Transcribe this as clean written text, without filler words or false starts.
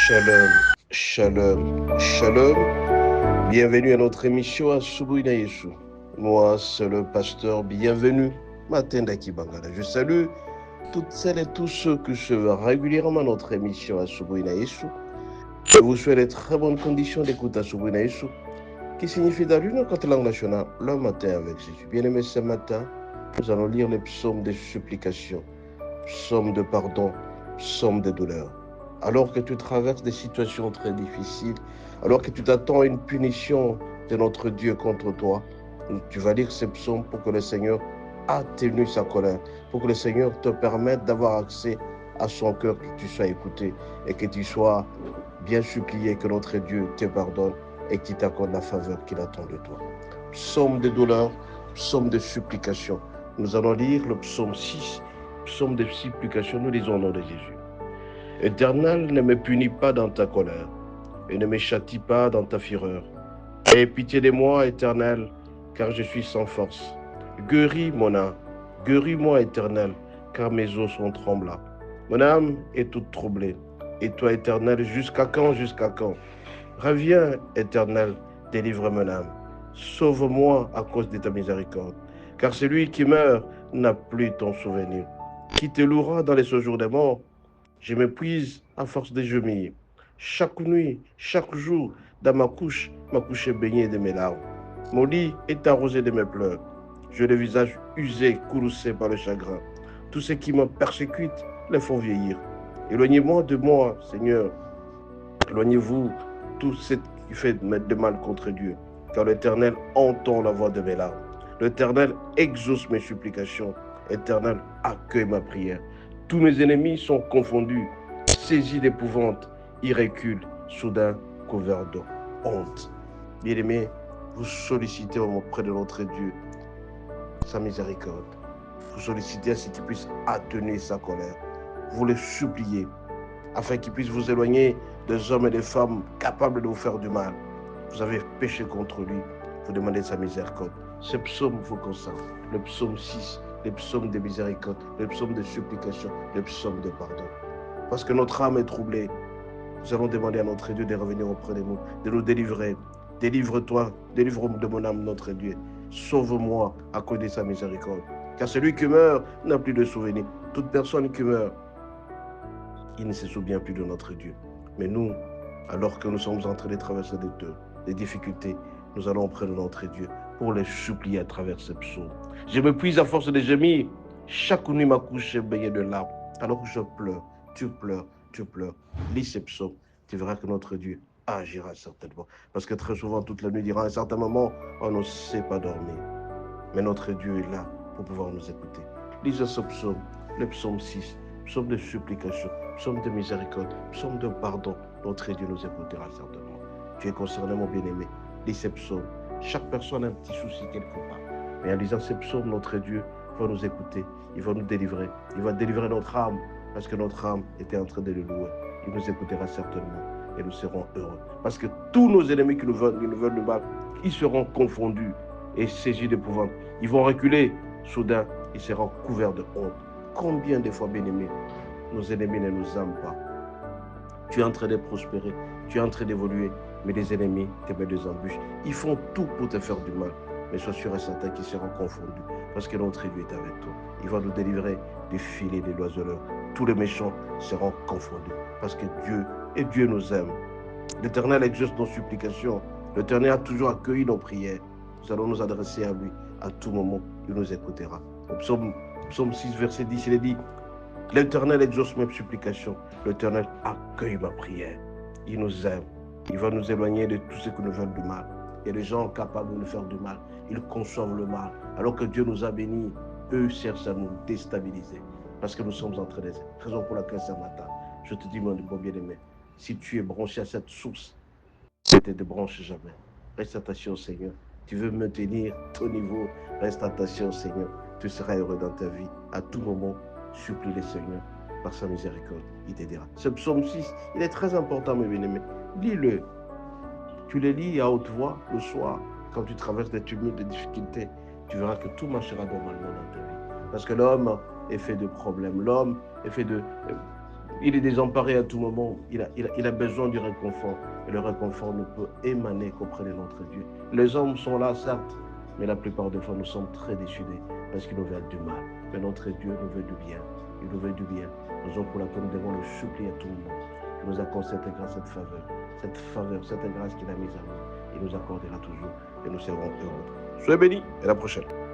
Shalom, shalom, shalom. Bienvenue à notre émission à Subuina Yeshu. Moi, c'est le pasteur. Bienvenue, Matenda Kibangala. Je salue toutes celles et tous ceux qui suivent régulièrement notre émission à Subuina Yeshu. Je vous souhaite de très bonnes conditions d'écoute à Subuina Yeshu, qui signifie dans l'une autre langue nationale, le matin avec Jésus. Bien-aimés, ce matin, nous allons lire les psaumes de supplication, psaumes de pardon, psaumes de douleur. Alors que tu traverses des situations très difficiles, alors que tu t'attends à une punition de notre Dieu contre toi, tu vas lire ces psaumes pour que le Seigneur atténue sa colère, pour que le Seigneur te permette d'avoir accès à son cœur, que tu sois écouté et que tu sois bien supplié, que notre Dieu te pardonne et qu'il t'accorde la faveur qu'il attend de toi. Psaume de douleur, psaume de supplication. Nous allons lire le psaume 6, psaume de supplication, nous lisons au nom de Jésus. Éternel, ne me punis pas dans ta colère, et ne me châtie pas dans ta fureur. Aie pitié de moi, Éternel, car je suis sans force. Guéris mon âme, guéris-moi, Éternel, car mes os sont tremblants. Mon âme est toute troublée. Et toi, Éternel, jusqu'à quand, jusqu'à quand? Reviens, Éternel, délivre mon âme. Sauve-moi à cause de ta miséricorde, car celui qui meurt n'a plus ton souvenir. Qui te louera dans les séjours des morts? Je m'épuise à force de gémir. Chaque nuit, chaque jour, dans ma couche est baignée de mes larmes. Mon lit est arrosé de mes pleurs. J'ai le visage usé, courroucé par le chagrin. Tous ceux qui me persécutent les font vieillir. Éloignez-moi de moi, Seigneur. Éloignez-vous tout ce qui fait de mal contre Dieu, car l'Éternel entend la voix de mes larmes. L'Éternel exauce mes supplications. L'Éternel accueille ma prière. Tous mes ennemis sont confondus, saisis d'épouvante, ils reculent, soudain couverts de honte. Bien-aimés, vous sollicitez auprès de notre Dieu sa miséricorde. Vous sollicitez à ce qu'il puisse atténuer sa colère. Vous le suppliez afin qu'il puisse vous éloigner des hommes et des femmes capables de vous faire du mal. Vous avez péché contre lui, vous demandez sa miséricorde. Ce psaume vous concerne, le psaume 6, le psaume de miséricorde, le psaume de supplication, le psaume de pardon. Parce que notre âme est troublée, nous allons demander à notre Dieu de revenir auprès de nous, de nous délivrer. Délivre-toi, délivre de mon âme, notre Dieu. Sauve-moi à cause de sa miséricorde. Car celui qui meurt n'a plus de souvenir. Toute personne qui meurt, il ne se souvient plus de notre Dieu. Mais nous, alors que nous sommes en train de traverser des difficultés, nous allons auprès de notre Dieu pour les supplier à travers ces psaumes. Je me puise à force de gémir. Chaque nuit, ma couche est baignée de larmes. Alors que je pleure, tu pleures, tu pleures. Lis ces psaumes, tu verras que notre Dieu agira certainement. Parce que très souvent, toute la nuit, il y aura un certain moment, on ne sait pas dormir. Mais notre Dieu est là pour pouvoir nous écouter. Lisez ce psaume, le psaume 6, psaume de supplication, psaume de miséricorde, psaume de pardon. Notre Dieu nous écoutera certainement. Tu es concerné, mon bien-aimé. Lis ces psaumes. Chaque personne a un petit souci quelque part. Mais en lisant ces psaumes, notre Dieu va nous écouter. Il va nous délivrer. Il va délivrer notre âme parce que notre âme était en train de le louer. Il nous écoutera certainement et nous serons heureux. Parce que tous nos ennemis qui nous veulent du mal, ils seront confondus et saisis d'épouvante. Ils vont reculer. Soudain, ils seront couverts de honte. Combien de fois, bien-aimés, nos ennemis ne nous aiment pas? Tu es en train de prospérer, tu es en train d'évoluer, mais les ennemis te mettent des embûches. Ils font tout pour te faire du mal, mais sois sûr et certain qu'ils seront confondus, parce que notre Dieu est avec toi. Il va nous délivrer du filet des oiseleurs. Tous les méchants seront confondus, parce que Dieu nous aime. L'Éternel exauce nos supplications. L'Éternel a toujours accueilli nos prières. Nous allons nous adresser à lui à tout moment. Il nous écoutera. Au psaume 6, verset 10, il est dit: l'Éternel exauce mes supplications. L'Éternel accueille ma prière. Il nous aime. Il va nous éloigner de tout ce qui nous veut du mal. Il y a des gens capables de nous faire du mal. Ils conçoivent le mal. Alors que Dieu nous a bénis, eux cherchent à nous déstabiliser. Parce que nous sommes en train de... Raison pour laquelle ce matin, je te dis, mon bien-aimé, si tu es branché à cette source, ne te débranche jamais. Reste attaché au Seigneur. Tu veux maintenir ton niveau, reste attaché au Seigneur. Tu seras heureux dans ta vie. À tout moment, supplie le Seigneur par sa miséricorde. Il t'aidera. Ce psaume 6, il est très important, mes bien-aimés. Lis-le. Tu le lis à haute voix le soir, quand tu traverses des tumultes, des difficultés. Tu verras que tout marchera normalement dans ta vie. Parce que l'homme est fait de problèmes. L'homme est fait de Il est désemparé à tout moment. Il a besoin du réconfort. Et le réconfort ne peut émaner qu'auprès de notre Dieu. Les hommes sont là, certes, mais la plupart des fois, nous sommes très déchirés parce qu'ils nous veulent du mal. Mais notre Dieu nous veut du bien. Il nous veut du bien. Raison pour laquelle nous devons le supplier à tout moment. Qu'il nous accorde cette grâce, cette faveur, cette grâce qu'il a mise à nous. Il nous accordera toujours et nous serons heureux. Soyez bénis et à la prochaine.